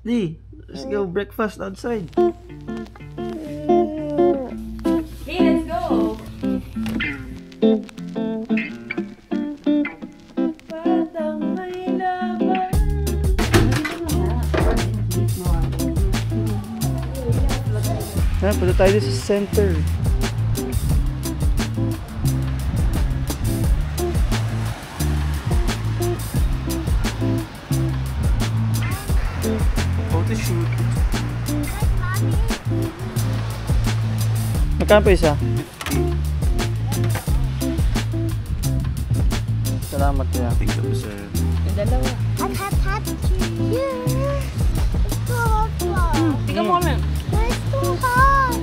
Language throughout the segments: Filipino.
Di, let's go breakfast outside. Hey, let's go! Batang may laban. Punta tayo sa center. Photo shoot. Magkano pa isa? Salamat ya. Thank you, sir. Yung dalawa. Hot. It's too hot. Tingnan mo kami. It's too hot.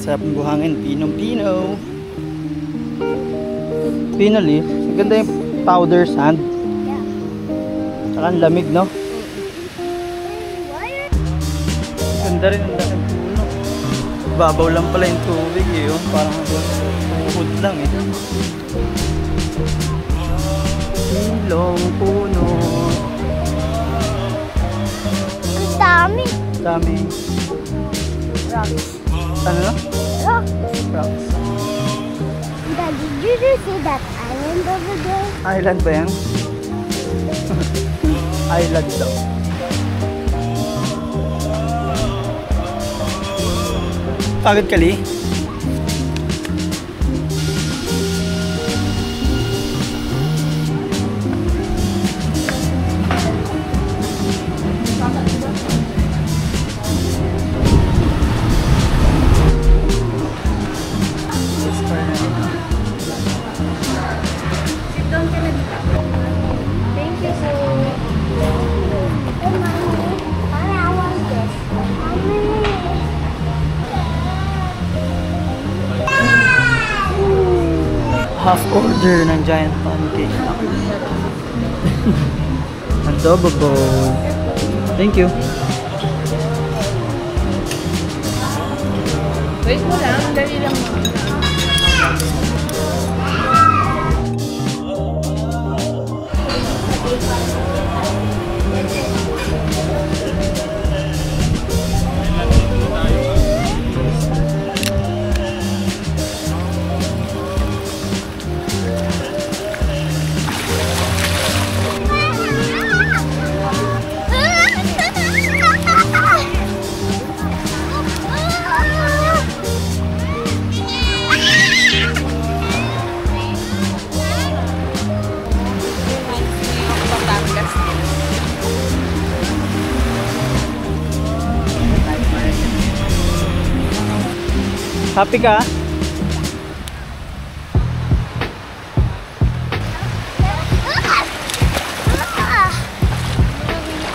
Sarap ng buhangin, pinong-pino. Pino leaf. Maganda yung powder sand. Yeah. Tsaka ang lamig, no? Why? Ganda rin ang daking puno. Babaw lang pala yung tubig eh. Oh. Parang uhod lang eh. Silong puno. Ang dami. Dami. Rocks. Ano na? Rocks. Rocks. Daddy, did you see that island over there? Island ba yan? Island daw. Pagod ka, Lee? Sit down ka na dito. Thank you, sir. Hey, Mommy. I want this. Mommy. Half order ng giant pancake. Adobo bowl. Thank you. Wait mo lang. Dali lang mo. Happy ka?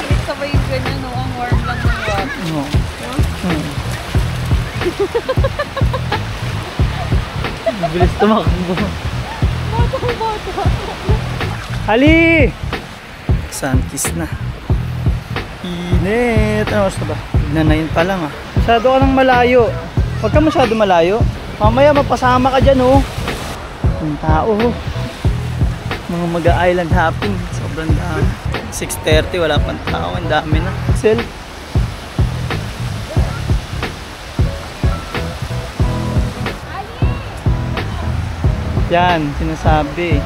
Pilit ka ba yung ganyan, no? Ang warm lang ng water. No. Mabilis tumakbo. Bata. Ali! Sun kiss na. Init. Ano oras na ba? Tignan na yun pa lang ah. Masyado ka lang malayo. Huwag ka masyado malayo. Mamaya mapasama ka dyan oh. Yung tao oh. Mga mag-island hopping. Sobrang dami. 6:30 wala pang tao. Ang dami na. Sel. Yan. Sinasabi.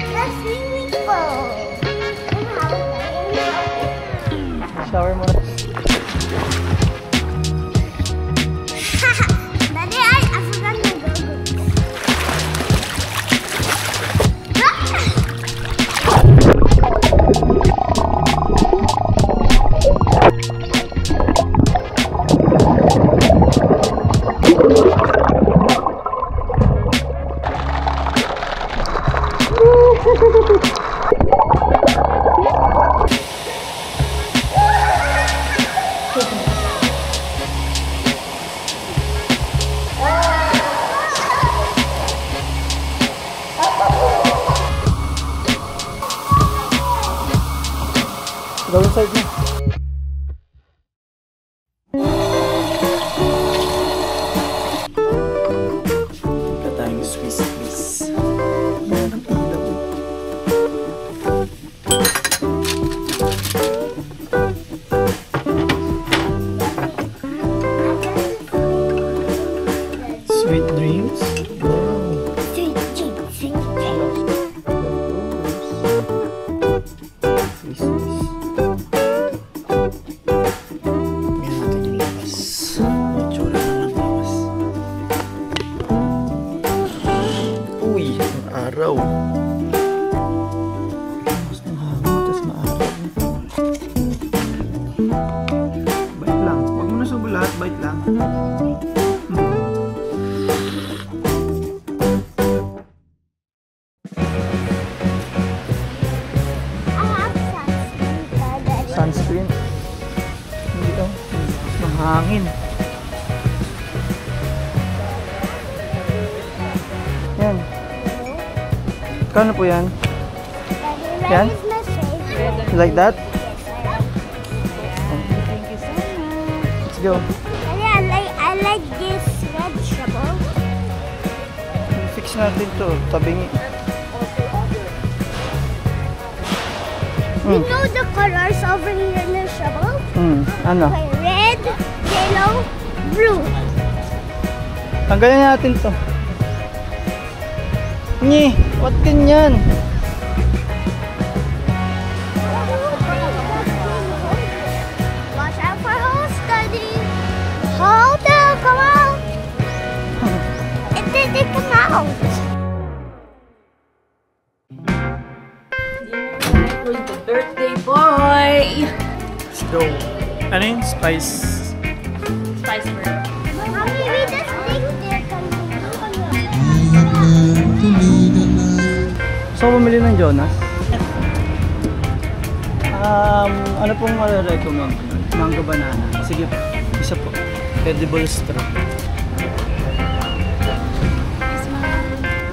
The swimming pool. Shower muna. Daddy, I forgot my goggles. Gawin side mo. Ika tayong Swiss Miss. Yan ang ilaw. Sweet dreams. Wow. Sweet dreams, sweet dreams. Swiss Miss. Tingnan natin yung labas. May tsura naman labas. Uy, ang araw. Mas ng hangin, tas maaraw. Bait lang. Huwag mo na subo lahat, bait lang. Sunscreen. Hindi oh. Ng hangin. Yan. Kano po yan? Yan? Red is my favorite. You like that? Thank you so much. Let's go. I like this red shovel. Fix natin to. Tabingi. You know the colors over here in the shovel? Ano? Okay, red, yellow, blue. Tanggalin natin to. Nyi, what ganyan? Watch out for hole study. Hold on, come out. It didn't come out. Birthday boy! Let's go. Ano yun? Spice. Spice bird. Mommy, we just think there can So, bumili ng Jonas? Ano pong recommend? Mango banana. Sige po. Isa po. Edible straw.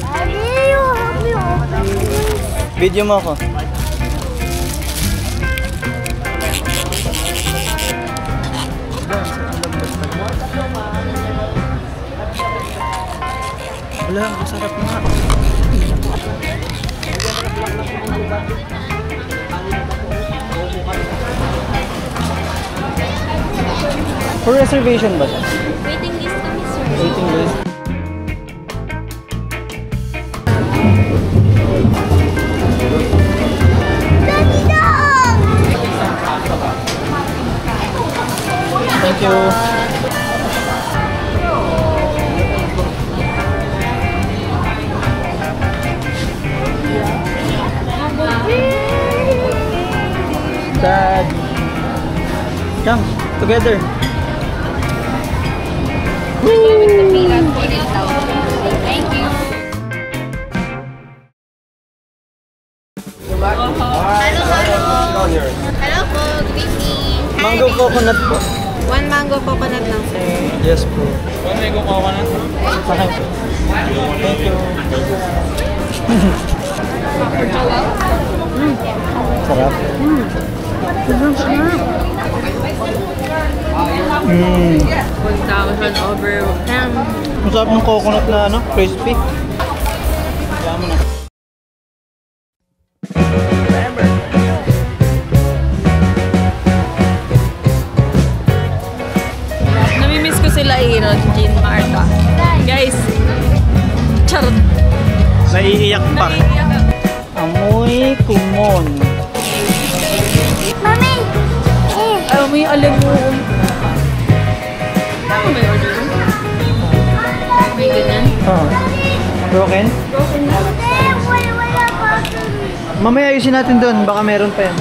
Daddy, you help me open this. Video mo ako. Wala, masarap nga. For reservation ba siya? Waiting list kami, sir. Waiting list. Daddy, no! Thank you. Dad. Come, together. Thank you. Hello po, good evening. Mango coconut po. One mango coconut lang, sir. Yes po. One mango coconut? Sakay po. Thank you. Sarap. Mm. 1,000 over 10. Ang sarap ng coconut na ano, crispy. Kaya mo na. Namimiss ko sila Aaron, Jean, Marta. Guys, charot. Naiiyak pa. Amoy kumon. Mommy! Eh, Ayaw mo yung alam mo. Ano may order mo? May ganyan? Broken? wala pa. Mamaya ayusin natin doon, baka meron pa yan.